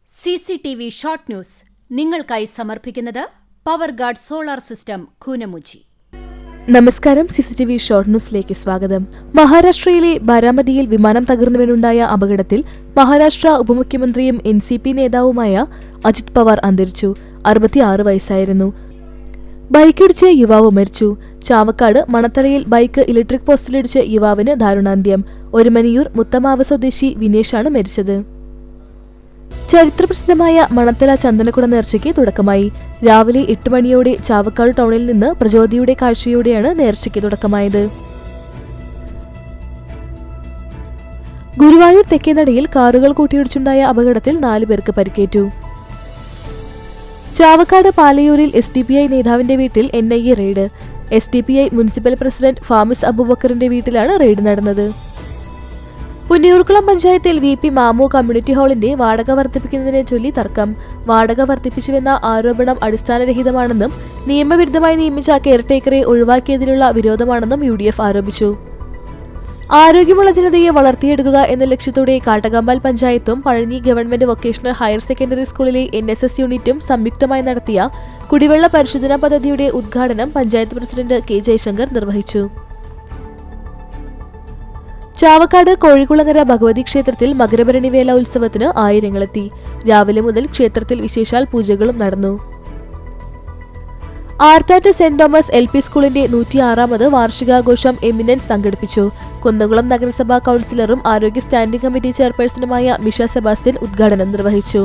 CCTV short news നിങ്ങൾക്കായി സമർപ്പിക്കുന്നത് power guard solar system Koonamuchi. നമസ്കാരം. CCTV ഷോർട്ട് ന്യൂസിലേക്ക് സ്വാഗതം. മഹാരാഷ്ട്രയിലെ ബാരാമതിയിൽ വിമാനം തകർന്നുവീണുണ്ടായ അപകടത്തിൽ മഹാരാഷ്ട്ര ഉപമുഖ്യമന്ത്രിയും NCP നേതാവുമായ അജിത് പവാർ അന്തരിച്ചു. 66 വയസ്സായിരുന്നു. ബൈക്കിടിച്ച് യുവാവ് മരിച്ചു. ചാവക്കാട് മണത്തലയിൽ ബൈക്ക് ഇലക്ട്രിക് പോസ്റ്റിലിടിച്ച് യുവാവിന് ദാരുണാന്ത്യം. ഒരുമനിയൂർ മുത്തമാവ് സ്വദേശി വിനേഷാണ് മരിച്ചത്. ചരിത്രപ്രസിദ്ധമായ മണത്തല ചന്ദനക്കുട നേർച്ചയ്ക്ക് തുടക്കമായി. രാവിലെ 8 മണിയോടെ ചാവക്കാട് ടൗണിൽ നിന്ന് പ്രചോദിയുടെ കാഴ്ചയോടെയാണ് നേർച്ചയ്ക്ക് തുടക്കമായത്. ഗുരുവായൂർ തെക്കേനടയിൽ കാറുകൾ കൂട്ടിയിടിച്ചുണ്ടായ അപകടത്തിൽ 4 പേർക്ക് പരിക്കേറ്റു. ചാവക്കാട് പാലയൂരിൽ SDPI നേതാവിന്റെ വീട്ടിൽ NIA raid. SDPI municipal president Famis അബൂബക്കറിന്റെ വീട്ടിലാണ് റെയ്ഡ് നടന്നത്. പുന്നിയൂർക്കുളം പഞ്ചായത്തിൽ VP മാമു കമ്മ്യൂണിറ്റി ഹാളിന്റെ വാടക വർദ്ധിപ്പിക്കുന്നതിനെ ചൊല്ലി തർക്കം. വാടക വർദ്ധിപ്പിച്ചുവെന്ന ആരോപണം അടിസ്ഥാനരഹിതമാണെന്നും നിയമവിരുദ്ധമായി നിയമിച്ച കെയർടേക്കറെ ഒഴിവാക്കിയതിലുള്ള വിരോധമാണെന്നും UDF ആരോപിച്ചു. ആരോഗ്യമുള്ള ജനതയെ വളർത്തിയെടുക്കുക എന്ന ലക്ഷ്യത്തോടെ കാട്ടകമ്പാൽ പഞ്ചായത്തും Pazhanji government vocational higher secondary സ്കൂളിലെ NSS യൂണിറ്റും സംയുക്തമായി നടത്തിയ കുടിവെള്ള പരിശോധനാ പദ്ധതിയുടെ ഉദ്ഘാടനം പഞ്ചായത്ത് പ്രസിഡന്റ് K ജയശങ്കർ നിർവഹിച്ചു. ചാവക്കാട് കോഴിക്കുളങ്ങര ഭഗവതി ക്ഷേത്രത്തിൽ മകരഭരണി വേല ഉത്സവത്തിന് ആയിരങ്ങളെത്തി. രാവിലെ മുതൽ ക്ഷേത്രത്തിൽ വിശേഷാൽ പൂജകളും നടന്നു. ആർത്താറ്റ് സെന്റ് തോമസ് LP സ്കൂളിന്റെ 106ാമത് വാർഷികാഘോഷം എമിനൻസ് സംഘടിപ്പിച്ചു. കുന്നംകുളം നഗരസഭാ കൌൺസിലറും ആരോഗ്യ സ്റ്റാൻഡിംഗ് കമ്മിറ്റി ചെയർപേഴ്സണുമായ മിഷ സെബാസ്റ്റ്യൻ ഉദ്ഘാടനം നിർവഹിച്ചു.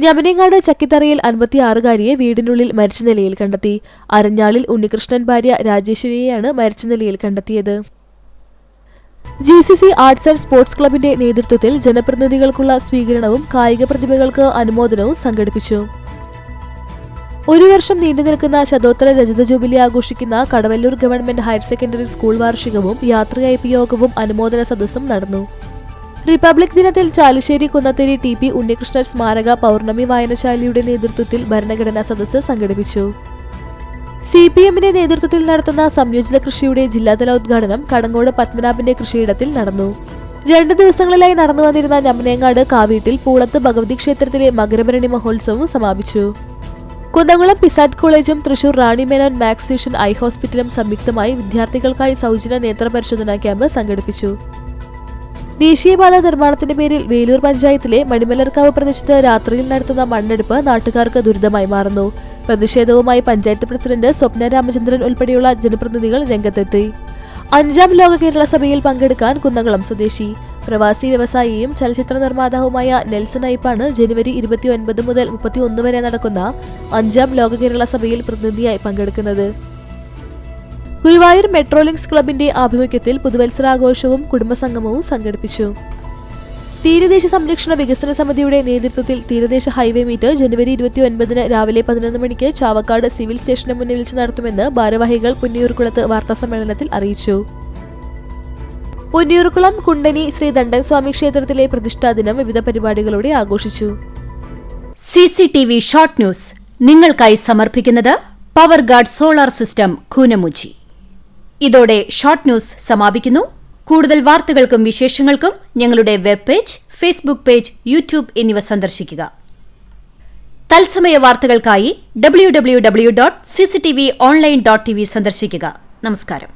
ഞമനേങ്ങാട് ചക്കിത്തറയിൽ 56-കാരിയെ വീടിനുള്ളിൽ മരിച്ച നിലയിൽ കണ്ടെത്തി. അരഞ്ഞാളിൽ ഉണ്ണികൃഷ്ണൻ ഭാര്യ രാജേശ്വരിയെയാണ് മരിച്ച നിലയിൽ കണ്ടെത്തിയത്. GCC ആർട്സ് ആൻഡ് സ്പോർട്സ് ക്ലബിന്റെ നേതൃത്വത്തിൽ ജനപ്രതിനിധികൾക്കുള്ള സ്വീകരണവും കായിക പ്രതിഭകൾക്ക് അനുമോദനവും സംഘടിപ്പിച്ചു. 1 വർഷം നീണ്ടുനിൽക്കുന്ന ശതോത്തര രജത ജൂബിലി ആഘോഷിക്കുന്ന Kadavallur government higher secondary school വാർഷികവും യാത്രയയപ്പ് യോഗവും അനുമോദന സദസ്സും നടന്നു. റിപ്പബ്ലിക് ദിനത്തിൽ ചാലുശ്ശേരി കുന്നത്തേരി TP ഉണ്ണികൃഷ്ണൻ സ്മാരക പൗർണമി വായനശാലയുടെ നേതൃത്വത്തിൽ ഭരണഘടനാ സദസ്സ് സംഘടിപ്പിച്ചു. CPMന്റെ നേതൃത്വത്തിൽ നടത്തുന്ന സംയോജിത കൃഷിയുടെ ജില്ലാതല ഉദ്ഘാടനം കടങ്ങോട് പത്മനാഭന്റെ കൃഷിയിടത്തിൽ നടന്നു. 2 ദിവസങ്ങളിലായി നടന്നു വന്നിരുന്ന ഞമനേങ്ങാട് കാവീട്ടിൽ പൂളത്ത് ഭഗവതി ക്ഷേത്രത്തിലെ മകരഭരണി മഹോത്സവം സമാപിച്ചു. കുന്നംകുളം പിസാറ്റ് കോളേജും തൃശൂർ റാണി മേനോൻ മാക്സ് വിഷൻ ഐ ഹോസ്പിറ്റലും സംയുക്തമായി വിദ്യാർത്ഥികൾക്കായി സൗജന്യ നേത്ര പരിശോധനാ ക്യാമ്പ് സംഘടിപ്പിച്ചു. ദേശീയപാത നിർമ്മാണത്തിന്റെ പേരിൽ വേലൂർ പഞ്ചായത്തിലെ മണിമലർക്കാവ് പ്രദേശത്ത് രാത്രിയിൽ നടത്തുന്ന മണ്ണെടുപ്പ് നാട്ടുകാർക്ക് ദുരിതമായി മാറുന്നു. പ്രതിഷേധവുമായി പഞ്ചായത്ത് പ്രസിഡന്റ് സ്വപ്ന രാമചന്ദ്രൻ ഉൾപ്പെടെയുള്ള ജനപ്രതിനിധികൾ രംഗത്തെത്തി. 5ാം ലോക കേരള സഭയിൽ പങ്കെടുക്കാൻ കുന്നംകുളം സ്വദേശി പ്രവാസി വ്യവസായിയും ചലച്ചിത്ര നിർമ്മാതാവുമായ നെൽസൺ ഐപ്പാണ് ജനുവരി 29 മുതൽ 31 വരെ നടക്കുന്ന 5ാം ലോക കേരള സഭയിൽ പ്രതിനിധിയായി പങ്കെടുക്കുന്നത്. ഗുരുവായൂർ മെട്രോലിങ്സ് ക്ലബിന്റെ ആഭിമുഖ്യത്തിൽ പുതുവത്സരാഘോഷവും കുടുംബസംഗമവും സംഘടിപ്പിച്ചു. തീരദേശ സംരക്ഷണ വികസന സമിതിയുടെ നേതൃത്വത്തിൽ തീരദേശ ഹൈവേ മീറ്റ് ജനുവരി 29 രാവിലെ 11 മണിക്ക് ചാവക്കാട് സിവിൽ സ്റ്റേഷന് മുന്നിൽ വെച്ച് നടത്തുമെന്ന് ഭാരവാഹികൾ പുന്നിയൂർക്കുളത്ത് വാർത്താസമ്മേളനത്തിൽ അറിയിച്ചു. പുന്നിയൂർക്കുളം കുണ്ടനി ശ്രീ ദണ്ഡൻ സ്വാമി ക്ഷേത്രത്തിലെ പ്രതിഷ്ഠാ ദിനം വിവിധ പരിപാടികളോടെ ആഘോഷിച്ചു. CCTV ഷോർട്ട് ന്യൂസ് നിങ്ങൾക്കായി സമർപ്പിക്കുന്നത് power guard solar system Koonamuchi. ഇതോടെ ഷോർട്ട് ന്യൂസ് സമാപിക്കുന്നു. കൂടുതൽ വാർത്തകൾക്കും വിശേഷങ്ങൾക്കും ഞങ്ങളുടെ web page, Facebook page, YouTube എന്നിവ സന്ദർശിക്കുക. തത്സമയ വാർത്തകൾക്കായി www.cctv online.tv സന്ദർശിക്കുക. നമസ്കാരം.